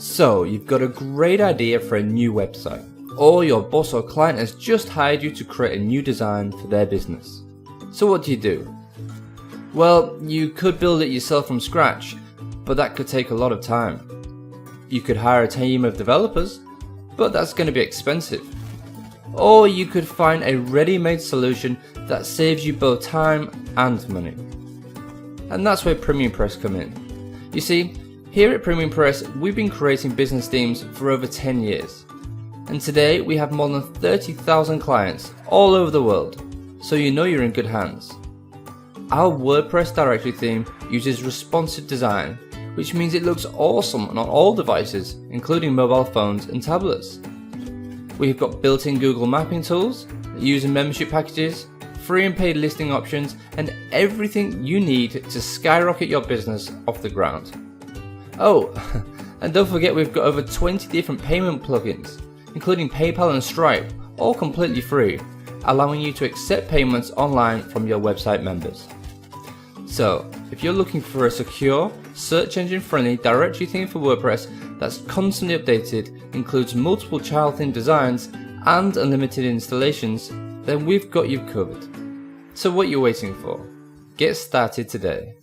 So you've got a great idea for a new website, or your boss or client has just hired you to create a new design for their business. So what do? Well, you could build it yourself from scratch, but that could take a lot of time. You could hire a team of developers, but that's going to be expensive. Or you could find a ready-made solution that saves you both time and money. And that's where PremiumPress come in. You see, here at PremiumPress, we've been creating business themes for over 10 years. And today we have more than 30,000 clients all over the world, so you know you're in good hands. Our WordPress Directory Theme uses responsive design, which means it looks awesome on all devices, including mobile phones and tablets. We've got built-in Google mapping tools, user membership packages, free and paid listing options, and everything you need to skyrocket your business off the ground. Oh, and don't forget we've got over 20 different payment plugins, including PayPal and Stripe, all completely free, allowing you to accept payments online from your website members. So, if you're looking for a secure, search engine friendly directory theme for WordPress that's constantly updated, includes multiple child theme designs and unlimited installations, then we've got you covered. So what are you waiting for? Get started today.